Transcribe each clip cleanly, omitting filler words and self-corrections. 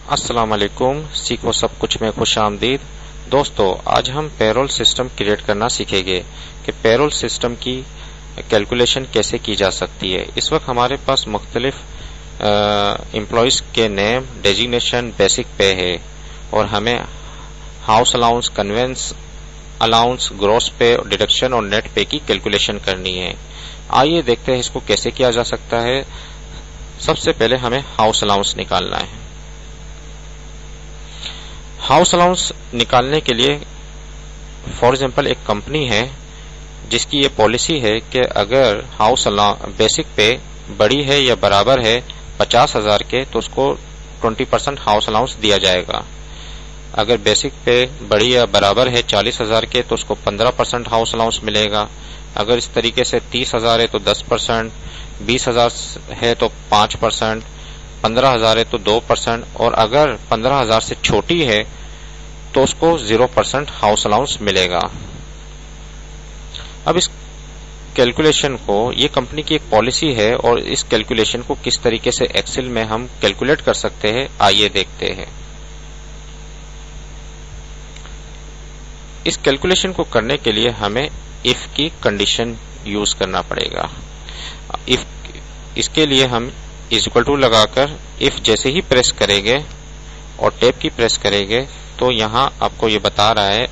अस्सलाम वालेकुम। सीखो सब कुछ में खुश आमदीद। दोस्तों, आज हम पेरोल सिस्टम क्रिएट करना सीखेंगे कि पेरोल सिस्टम की कैलकुलेशन कैसे की जा सकती है। इस वक्त हमारे पास मुख्तलिफ एम्प्लॉयज के नेम, डेजिग्नेशन, बेसिक पे है और हमें house allowance, convince allowance, gross पे, डिडक्शन और नेट पे की कैलकुलेशन करनी है। आइए देखते हैं इसको कैसे किया जा सकता है। सबसे पहले हमें हाउस अलाउंस निकालना है। हाउस अलाउंस निकालने के लिए फॉर एग्जांपल एक कंपनी है जिसकी ये पॉलिसी है कि अगर हाउस बेसिक पे बड़ी है या बराबर है 50,000 के तो उसको 20% हाउस अलाउंस दिया जाएगा। अगर बेसिक पे बड़ी या बराबर है 40,000 के तो उसको 15% हाउस अलाउंस मिलेगा। अगर इस तरीके से 30,000 है तो 10%, 20,000 है तो 5%, 15,000 है तो 2% और अगर 15,000 से छोटी है तो उसको 0% हाउस अलाउंस मिलेगा। अब इस कैलकुलेशन को, ये कंपनी की एक पॉलिसी है और इस कैलकुलेशन को किस तरीके से एक्सेल में हम कैलकुलेट कर सकते हैं, आइए देखते हैं। इस कैलकुलेशन को करने के लिए हमें इफ की कंडीशन यूज करना पड़ेगा। इफ इसके लिए हम इक्वल टू लगाकर इफ जैसे ही प्रेस करेंगे और टैब की प्रेस करेंगे तो यहां आपको ये बता रहा है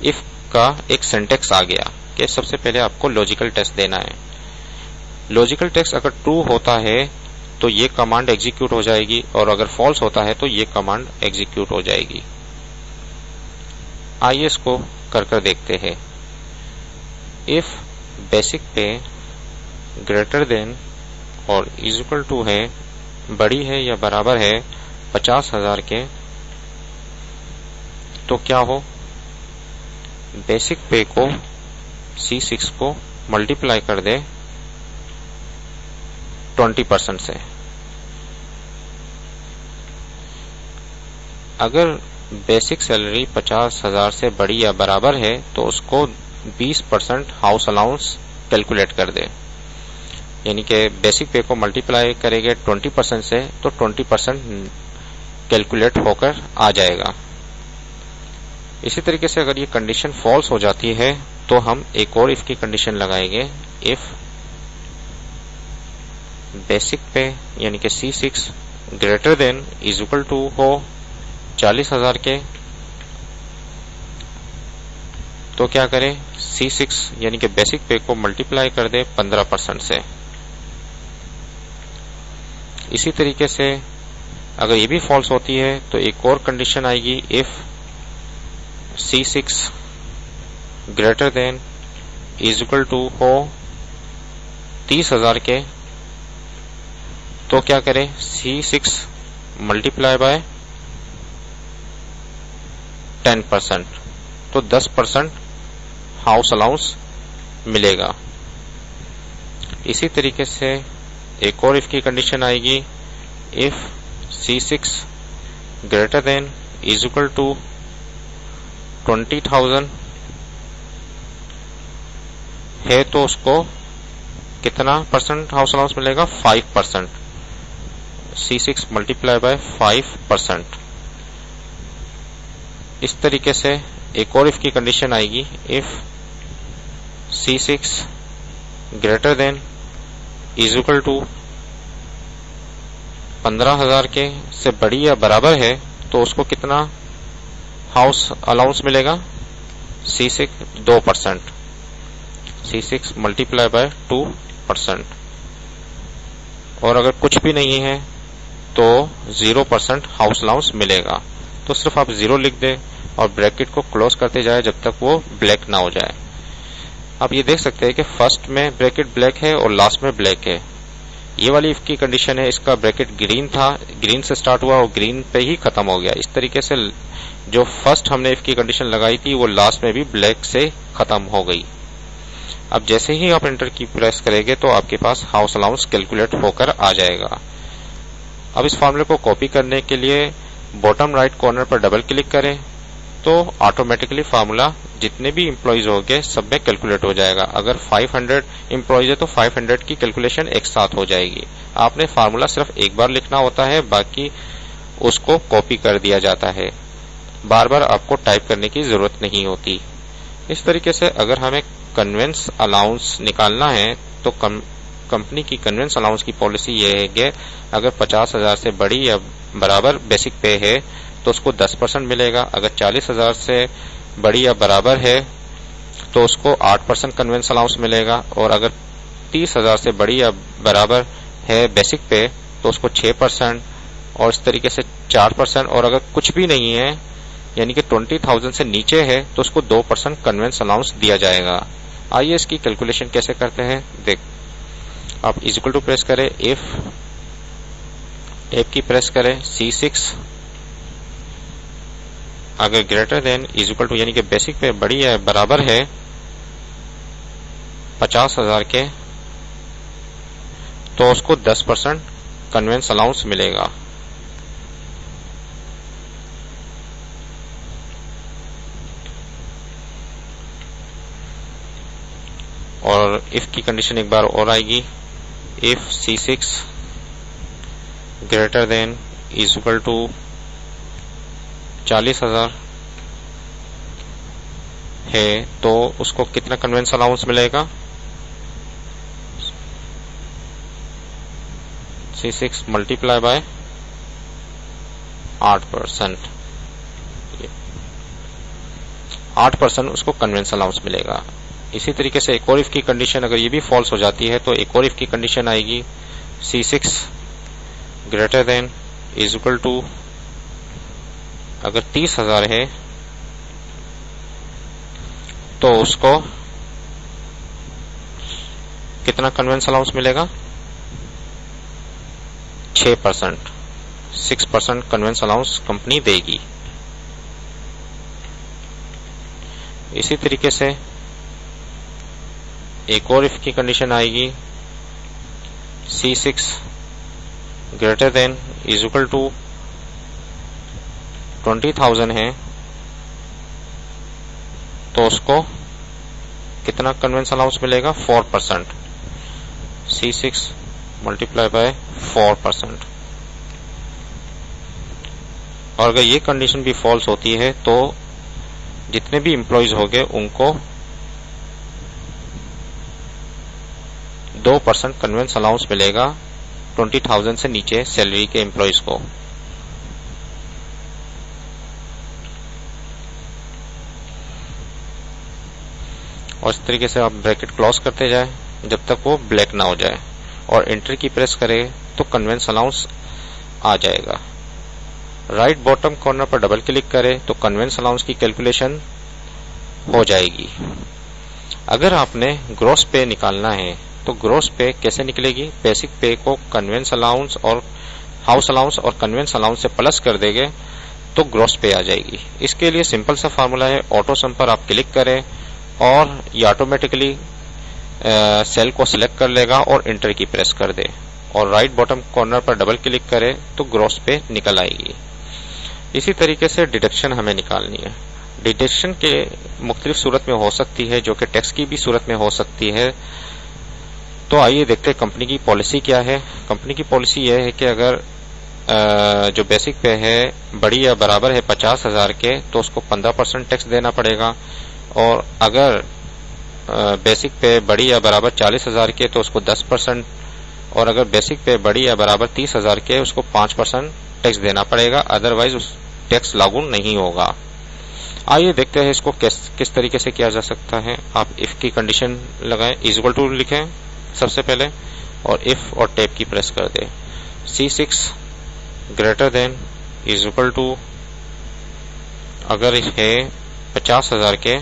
इफ का एक सिंटेक्स आ गया कि सबसे पहले आपको लॉजिकल टेस्ट देना है। लॉजिकल टेस्ट अगर ट्रू होता है तो ये कमांड एग्जीक्यूट हो जाएगी और अगर फॉल्स होता है तो ये कमांड एग्जीक्यूट हो जाएगी। आइए इसको कर देखते हैं। इफ बेसिक पे ग्रेटर देन और इक्वल टू है, बड़ी है या बराबर है 50,000 के, तो क्या हो, बेसिक पे को C6 को मल्टीप्लाई कर दे 20% से। अगर बेसिक सैलरी 50,000 से बड़ी या बराबर है तो उसको 20% हाउस अलाउंस कैलकुलेट कर दे। यानी कि बेसिक पे को मल्टीप्लाई करेंगे 20% से तो 20% कैलकुलेट होकर आ जाएगा। इसी तरीके से अगर ये कंडीशन फॉल्स हो जाती है तो हम एक और इफ की कंडीशन लगाएंगे। इफ बेसिक पे यानी कि C6 greater than equal to हो 40,000 के, तो क्या करें, C6 यानी कि बेसिक पे को मल्टीप्लाई कर दे 15% से। इसी तरीके से अगर ये भी फॉल्स होती है तो एक और कंडीशन आएगी। If C6 greater than equal to हो 30,000 के, तो क्या करें, C6 मल्टीप्लाई बाय 10%, तो 10% हाउस अलाउंस मिलेगा। इसी तरीके से एक और इफ की कंडीशन आएगी। If C6 greater than equal to 20,000 है तो उसको कितना परसेंट हाउस अलाउंस मिलेगा, 5%। C6 multiply by 5%। इस तरीके से एक और इफ की कंडीशन आएगी। If C6 greater than equal to 15,000 के से बड़ी या बराबर है तो उसको कितना हाउस अलाउंस मिलेगा, C6 2%। C6 multiply by 2%। और अगर कुछ भी नहीं है तो 0% हाउस अलाउंस मिलेगा। तो सिर्फ आप 0 लिख दें और ब्रैकेट को क्लोज करते जाए जब तक वो ब्लैक ना हो जाए। आप ये देख सकते हैं कि फर्स्ट में ब्रैकेट ब्लैक है और लास्ट में ब्लैक है। ये वाली इफ की कंडीशन है, इसका ब्रैकेट ग्रीन था, ग्रीन से स्टार्ट हुआ और ग्रीन पे ही खत्म हो गया। इस तरीके से जो फर्स्ट हमने इफ की कंडीशन लगाई थी वो लास्ट में भी ब्लैक से खत्म हो गई। अब जैसे ही आप एंटर की प्रेस करेंगे तो आपके पास हाउस अलाउंस कैलकुलेट होकर आ जाएगा। अब इस फॉर्मूले को कॉपी करने के लिए बॉटम राइट कॉर्नर पर डबल क्लिक करें तो ऑटोमेटिकली फार्मूला जितने भी एम्प्लॉइज होंगे सब में कैलकुलेट हो जाएगा। अगर 500 एम्प्लॉइज है तो 500 की कैलकुलेशन एक साथ हो जाएगी। आपने फार्मूला सिर्फ एक बार लिखना होता है, बाकी उसको कॉपी कर दिया जाता है, बार बार आपको टाइप करने की जरूरत नहीं होती। इस तरीके से अगर हमें कन्वेंस अलाउंस निकालना है तो कंपनी की कन्वेंस अलाउंस की पॉलिसी ये है कि अगर 50,000 से बड़ी या बराबर बेसिक पे है तो उसको 10% मिलेगा, अगर 40,000 से बड़ी या बराबर है तो उसको 8% कन्वेंस अलाउंस मिलेगा, और अगर 30,000 से बड़ी या बराबर है बेसिक पे तो उसको 6%, और इस तरीके से 4%, और अगर कुछ भी नहीं है यानी कि 20,000 से नीचे है तो उसको 2% कन्वेंस अलाउंस दिया जाएगा। आइए इसकी कैलकुलेशन कैसे करते हैं देख। आप इज इक्वल टू प्रेस करें, इफ टैब की प्रेस करें, C6 अगर greater than is equal to यानी कि बेसिक पे बड़ी या बराबर है 50,000 के तो उसको 10% कन्वेंस अलाउंस मिलेगा। और इफ की कंडीशन एक बार और आएगी, if C6 greater than is equal to 40,000 है तो उसको कितना कन्वेंस अलाउंस मिलेगा, C6 मल्टीप्लाई बाय 8%, 8% उसको कन्वेंस अलाउंस मिलेगा। इसी तरीके से एक और इफ की कंडीशन अगर ये भी फॉल्स हो जाती है तो एक और इफ की कंडीशन आएगी, C6 greater than is equal to अगर 30,000 है तो उसको कितना कन्वेंस अलाउंस मिलेगा, 6%, 6% कन्वेंस अलाउंस कंपनी देगी। इसी तरीके से एक और इफ की कंडीशन आएगी, C6 greater than is equal to 20,000 है तो उसको कितना कन्वेंस अलाउंस मिलेगा, 4%, C6 मल्टीप्लाई बाय 4%। और अगर ये कंडीशन भी फॉल्स होती है तो जितने भी एम्प्लॉइज होंगे उनको 2% कन्वेंस अलाउंस मिलेगा 20,000 से नीचे सैलरी के एम्प्लॉइज को। और इस तरीके से आप ब्रैकेट क्लोज करते जाए जब तक वो ब्लैक ना हो जाए, और एंटर की प्रेस करें तो कन्वेंस अलाउंस आ जाएगा। राइट बॉटम कॉर्नर पर डबल क्लिक करें तो कन्वेंस अलाउंस की कैलकुलेशन हो जाएगी। अगर आपने ग्रॉस पे निकालना है तो ग्रॉस पे कैसे निकलेगी, बेसिक पे को कन्वेंस अलाउंस और हाउस अलाउंस और कन्वेंस अलाउंस से प्लस कर देंगे तो ग्रॉस पे आ जाएगी। इसके लिए सिंपल सा फार्मूला है, ऑटो सम पर आप क्लिक करें और ये ऑटोमेटिकली सेल को सिलेक्ट कर लेगा और एंटर की प्रेस कर दे, और राइट बॉटम कॉर्नर पर डबल क्लिक करें तो ग्रॉस पे निकल आएगी। इसी तरीके से डिडक्शन हमें निकालनी है। डिडक्शन के मुख्तलिफ सूरत में हो सकती है जो कि टैक्स की भी सूरत में हो सकती है। तो आइए देखते हैं कंपनी की पॉलिसी क्या है। कंपनी की पॉलिसी यह है कि अगर जो बेसिक पे है बड़ी या बराबर है 50,000 के तो उसको 15% टैक्स देना पड़ेगा, और अगर बेसिक पे बड़ी या बराबर 40,000 के तो उसको 10%, और अगर बेसिक पे बड़ी या बराबर 30,000 के उसको 5% टैक्स देना पड़ेगा, अदरवाइज उस टैक्स लागू नहीं होगा। आइए देखते हैं इसको किस तरीके से किया जा सकता है। आप इफ की कंडीशन लगाएं, इज इक्वल टू लिखें सबसे पहले और इफ और टैब की प्रेस कर दे। C6 greater than is equal to अगर है 50,000 के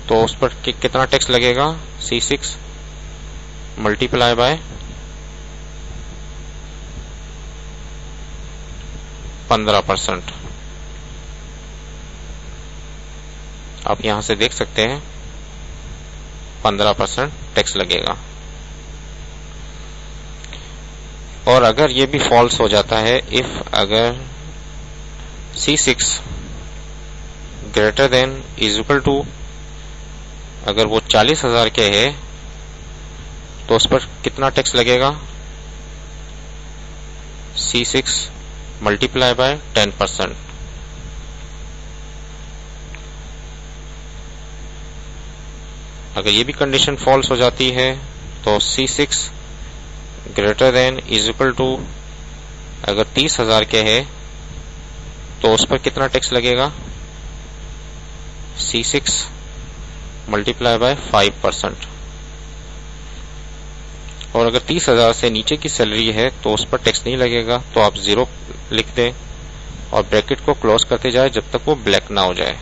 तो उस पर कितना टैक्स लगेगा, C6 मल्टीप्लाई बाय 15%। आप यहां से देख सकते हैं 15% टैक्स लगेगा। और अगर ये भी फॉल्स हो जाता है, इफ अगर C6 greater than is equal to अगर वो 40,000 के है तो उस पर कितना टैक्स लगेगा, C6 मल्टीप्लाई बाय 10%। अगर ये भी कंडीशन फॉल्स हो जाती है तो C6 greater than is equal to, अगर 30,000 के है तो उस पर कितना टैक्स लगेगा, C6 मल्टीप्लाई बाय 5%। और अगर 30,000 से नीचे की सैलरी है तो उस पर टैक्स नहीं लगेगा, तो आप 0 लिख दें और ब्रैकेट को क्लोज करते जाए जब तक वो ब्लैक ना हो जाए।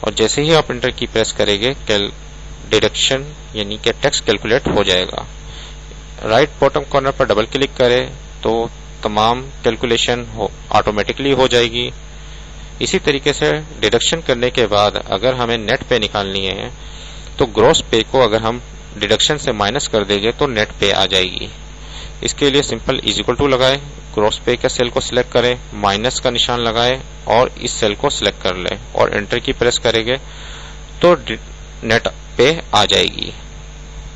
और जैसे ही आप इंटर की प्रेस करेंगे डिडक्शन यानी कि टैक्स कैलकुलेट हो जाएगा। राइट बॉटम कॉर्नर पर डबल क्लिक करें तो तमाम कैलकुलेशन ऑटोमेटिकली हो जाएगी। इसी तरीके से डिडक्शन करने के बाद अगर हमें नेट पे निकालनी है तो ग्रॉस पे को अगर हम डिडक्शन से माइनस कर देंगे तो नेट पे आ जाएगी। इसके लिए सिंपल इज इक्वल टू लगाएं, ग्रॉस पे का सेल को सिलेक्ट करें, माइनस का निशान लगाएं और इस सेल को सिलेक्ट कर लें और एंटर की प्रेस करेंगे तो नेट पे आ जाएगी।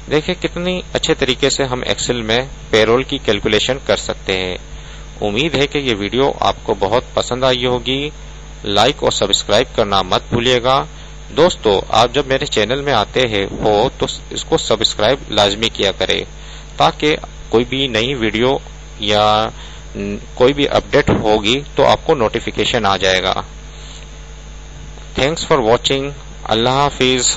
देखिए कितनी अच्छे तरीके से हम एक्सेल में पेरोल की कैलकुलेशन कर सकते हैं। उम्मीद है कि ये वीडियो आपको बहुत पसंद आई होगी। लाइक और सब्सक्राइब करना मत भूलिएगा। दोस्तों, आप जब मेरे चैनल में आते हैं हो तो इसको सब्सक्राइब लाजमी किया करें ताकि कोई भी नई वीडियो या कोई भी अपडेट होगी तो आपको नोटिफिकेशन आ जाएगा। Thanks for watching. Allah Hafiz.